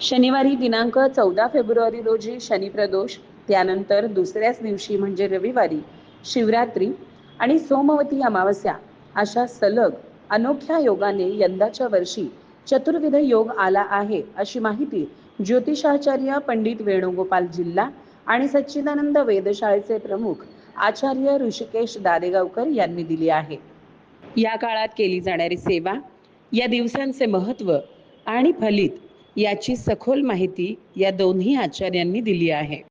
शनिवारी दिनांक 14 फेब्रुवारी रोजी शनिप्रदोष, त्यानंतर दुसऱ्याच दिवशी म्हणजे रविवारी शिवरात्री आणि सोमवती अमावस्या अशा सलग अनोख्या योगाने यंदाच्या वर्षी चतुर्विध योग आला आहे, अशी माहिती ज्योतिषाचार्य पंडित वेणुगोपाल जिल्हा आणि सच्चिदानंद वेधशाळेचे प्रमुख आचार्य ऋषिकेश दादेगावकर यांनी दिली आहे. या काळात केली जाणारी सेवा, या दिवसांचे महत्त्व आणि फलित याची सखोल माहिती या दोन्ही आचार्यांनी दिली आहे.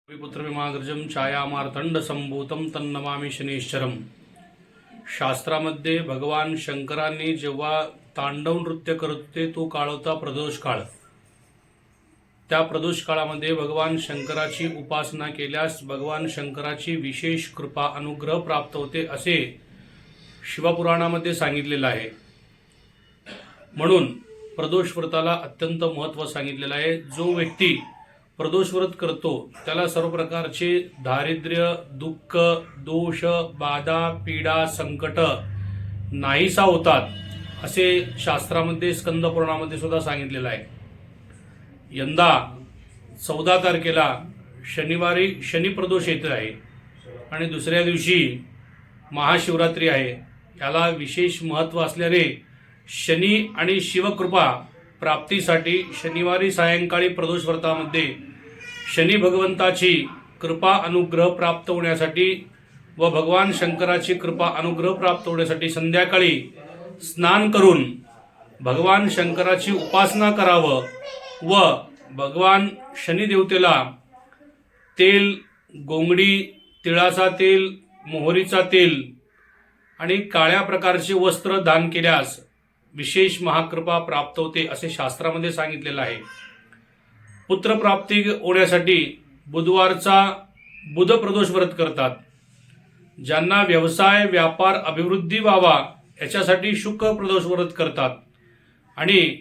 पुत्रविमाग्रजं छायामार्तंड संभूतं तन्नमामि शनीश्वरम. शास्त्रामध्ये भगवान शंकरांनी जेव्हा तांडव नृत्य करत होते तो काळ होता प्रदोष काळ. त्या प्रदोष काळामध्ये भगवान शंकराची उपासना केल्यास भगवान शंकराची विशेष कृपा अनुग्रह प्राप्त होते असे शिवपुराणामध्ये सांगितलेलं आहे. म्हणून प्रदोष व्रताला अत्यंत महत्त्व सांगितलेलं आहे. जो व्यक्ती प्रदोष व्रत करतो त्याला सर्व प्रकारचे दारिद्र्य, दुःख, दोष, बाधा, पीडा, संकट नाहीसा होतात असे शास्त्रामध्ये स्कंद पुराणामध्ये सुद्धा सांगितलेलं आहे. यंदा 14 तारखेला शनिवारी शनिप्रदोष येत आहे आणि दुसऱ्या दिवशी महाशिवरात्री आहे. याला विशेष महत्त्व असल्याने शनी आणि शिवकृपा प्राप्तीसाठी शनिवारी सायंकाळी प्रदोष व्रतामध्ये शनी भगवंताची कृपा अनुग्रह प्राप्त होण्यासाठी व भगवान शंकराची कृपा अनुग्रह प्राप्त होण्यासाठी संध्याकाळी स्नान करून भगवान शंकराची उपासना करावं व भगवान शनिदेवतेला तेल, गोंगडी, तिळाचा तेल, मोहरीचा तेल आणि काळ्या प्रकारचे वस्त्र दान केल्यास विशेष महाकृपा प्राप्त होते असे शास्त्रामध्ये सांगितलेलं आहे. पुत्रप्राप्ती होण्यासाठी बुधवारचा बुध प्रदोष व्रत करतात. ज्यांना व्यवसाय, व्यापार, अभिवृद्धी व्हावा याच्यासाठी शुक्र प्रदोष व्रत करतात. आणि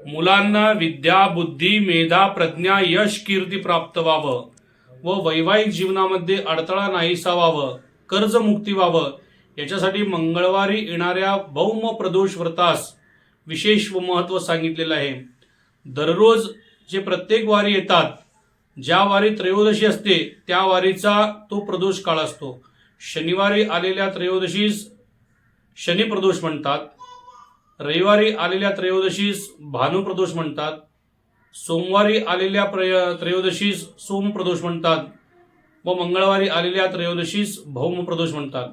मुलांना विद्या, बुद्धी, मेधा, प्रज्ञा, यश, कीर्ती प्राप्त व्हावं व वैवाहिक जीवनामध्ये अडथळा नाहीसा व्हावं, कर्जमुक्ती व्हावं याच्यासाठी मंगळवारी येणाऱ्या भौम प्रदोष व्रतास विशेष महत्त्व सांगितलेलं आहे. दररोज जे प्रत्येक वारी येतात, ज्या वारी त्रयोदशी असते त्या वारीचा तो प्रदोष काळ असतो. शनिवारी आलेल्या त्रयोदशीस शनिप्रदोष म्हणतात, रविवारी आलेल्या त्रयोदशीस भानुप्रदोष म्हणतात, सोमवारी आलेल्या त्रयोदशीस सोमप्रदोष म्हणतात व मंगळवारी आलेल्या त्रयोदशीस भौम प्रदोष म्हणतात.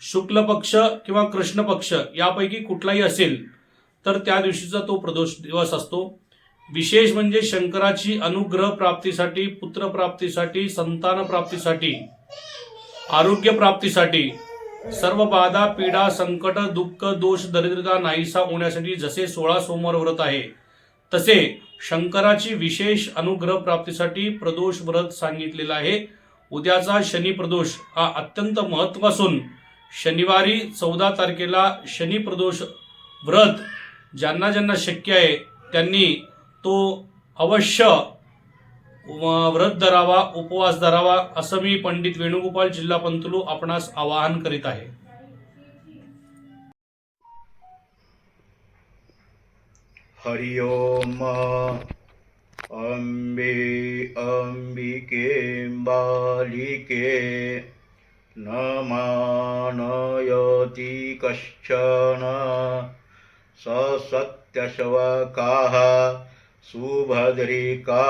शुक्ल पक्ष किंवा कृष्ण पक्ष यापैकी कुठलाही असेल तर त्या दिवशीचा तो प्रदोष दिवस असतो. विशेष म्हणजे शंकराची अनुग्रह प्राप्तीसाठी, पुत्र प्राप्तीसाठी, संतान प्राप्तीसाठी, आरोग्य प्राप्तीसाठी, सर्व बाधा, पीडा, संकट, दुःख, दोष, दरिद्रता नाहीसा होण्यासाठी जसे 16 सोमवार व्रत आहे तसे शंकराची विशेष अनुग्रह प्राप्तीसाठी प्रदोष व्रत सांगितलेलं आहे. उद्याचा शनी प्रदोष हा अत्यंत महत्त्व असून शनिवारी 14 तारखेला शनी प्रदोष व्रत ज्यांना ज्यांना शक्य आहे त्यांनी तो अवश्य व्रत धरावा, उपवास धरावा असं मी पंडित वेणुगोपाल जिल्हा पंतलू आपणास आवाहन करीत आहे. हरि ओम. अंबे अंबिके बालिके न मानयति कश्चन ससत्यशवकाः सुभद्रिका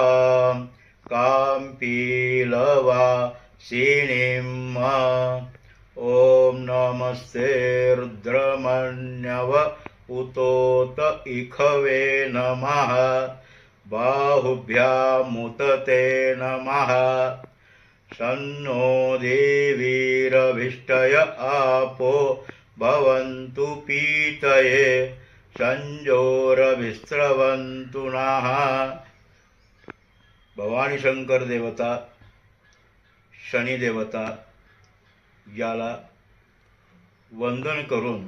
काम्पीलवा सिणिम्. ओम नमस्ते रुद्रमन्यव उतोत इखवे नमः. बाहुभ्यामुतते नमः. शन्नो देवीरभिष्टय आपो भवन्तु पीतये संजोरभिस्रवन्तु नः. भवानी शंकर देवता, शनी देवता याला वंदन करून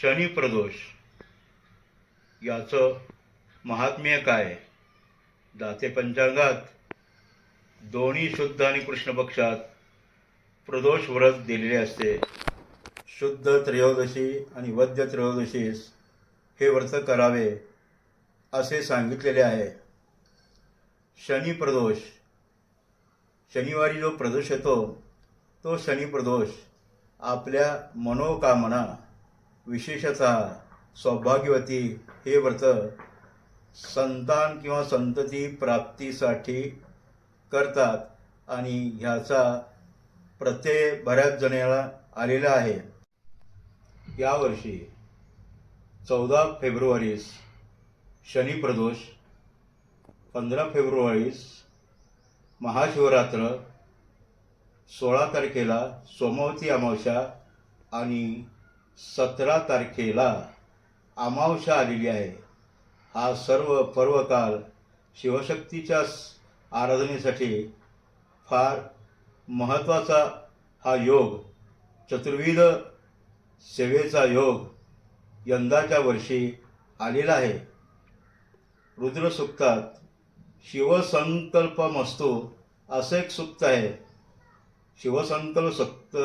शनी प्रदोष याचं महात्म्य काय, दाते पंचांगात दोन्ही शुद्ध आणि कृष्ण पक्षात प्रदोष व्रत दिलेले असते. शुद्ध त्रयोदशी आणि वद्य त्रयोदशीस हे व्रत करावे असे सांगितलेले आहे. शनी प्रदोष, शनिवारी जो प्रदोष येतो तो शनी प्रदोष आपल्या मनोकामना, विशेषतः सौभाग्यवती हे व्रत संतान किंवा संतती प्राप्तीसाठी करतात आणि ह्याचा प्रत्यय बऱ्याच जणांना आलेला आहे. यावर्षी 14 फेब्रुवारीस शनी प्रदोष, 15 फेब्रुवारीस महाशिवरात्र, 16 तारखेला सोमवती अमावस्या आणि 17 तारखेला अमावस्या आलेली आहे. हा सर्व पर्वकाल शिवशक्तीच्या आराधनेसाठी फार महत्त्वाचा हा योग, चतुर्विध सेवेचा योग यंदाच्या वर्षी आलेला आहे. रुद्रसूक्तात शिवसंकल्पमस्तु असं एक सूक्त आहे. शिवसंकल्प सूक्त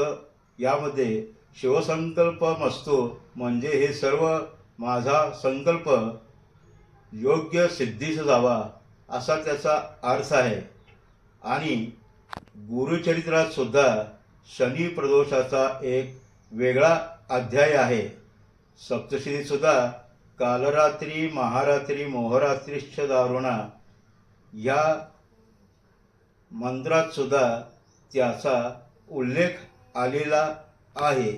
यामध्ये शिवसंकल्पमस्तु म्हणजे हे सर्व माझा संकल्प योग्य सिद्धीस जावा असा त्याचा अर्थ आहे. आणि गुरुचरित्रात सुद्धा शनी प्रदोषाचा एक वेगळा अध्याय आहे. सप्तशतीत सुद्धा कालरात्री महारात्री मोहरात्रीश्च दारुणा या मंत्रात सुद्धा त्याचा उल्लेख आलेला आहे.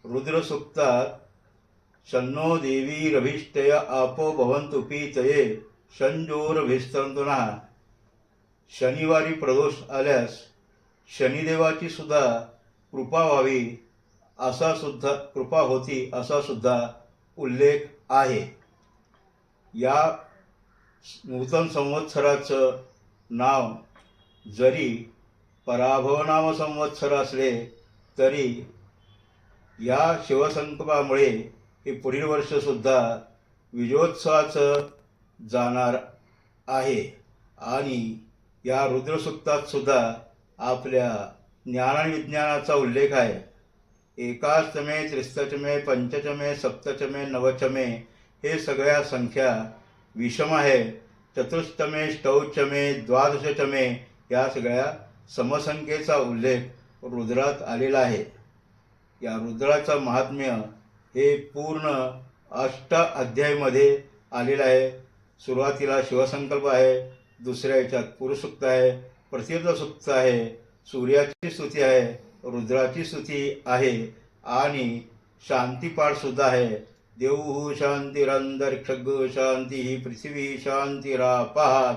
रुद्रसूक्तात शन्नो देवी रभिष्टय आपो भवन्तु पीतये शंजोरभिस्तंतु नः. शनिवारी प्रदोष आल्यास शनिदेवाची सुद्धा कृपा व्हावी असा सुद्धा कृपा होती असा सुद्धा उल्लेख आहे. या नूतन संवत्सराचं नाव जरी पराभवनाम संवत्सर असले तरी या शिवसंकल्पामुळे हे पुढील वर्षसुद्धा विजयोत्सवाचं जाणार आहे. आणि या रुद्रसूक्तात सुद्धा आपल्या ज्ञान आणि विज्ञानाचा उल्लेख आहे. एकाचमे, त्रिस्तचमे, पंचचमे, सप्तचमे, नवचमे हे सगळ्या संख्या विषम आहे. चतुष्टमे, ष्टौचमे, द्वादशचमे या सगळ्या समसंख्येचा उल्लेख रुद्रात आलेला आहे. या रुद्राचं महात्म्य हे पूर्ण 8 अध्यायामध्ये आलेलं आहे. सुरुवातीला शिवसंकल्प आहे, दुसऱ्या याच्यात पुरुषसूक्त आहे, प्रतीर्थ सूक्त आहे, सूर्याची स्तुती आहे, रुद्राची स्तुती आहे आणि शांतीपाठ सुद्धा आहे. देवः शांतिरंतरिक्षग शांती, पृथ्वी शांतिरापः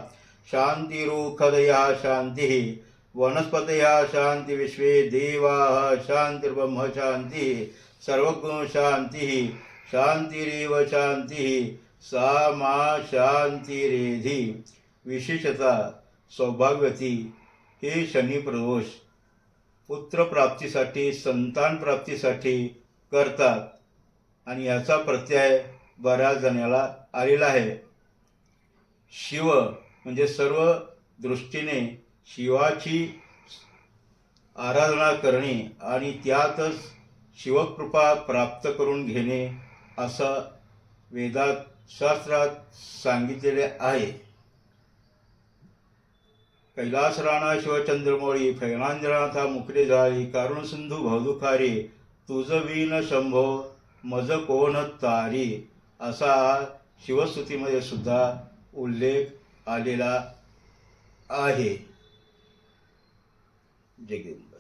शांतिरुखदयः शांतिः, वनस्पतयः शांति, विश्वे देवाः शांतिर्ब्रह्म शांतिः, सर्वगुण शांतिः, शांतिरेव शांतिः, सा मा शांतिरेधि. विशेषतः सौभाग्यवती हे शनी प्रदोष पुत्रप्राप्तीसाठी, संतान प्राप्तीसाठी करतात आणि याचा प्रत्यय बऱ्याच जणाला आलेला आहे. शिव म्हणजे सर्व दृष्टीने शिवाची आराधना करणे आणि त्यातच शिवकृपा प्राप्त करून घेणे असं वेदात शास्त्रात सांगितलेले आहे. कैलास राणा शिवचंद्रमौळी फैनांजनाथा मुकले जाळी, कारुण सिंधू भवदुखारी, तुझ वीन शंभो मज कोण तारी असा शिवस्तुतीमध्ये सुद्धा उल्लेख आलेला आहे. जय हिंद.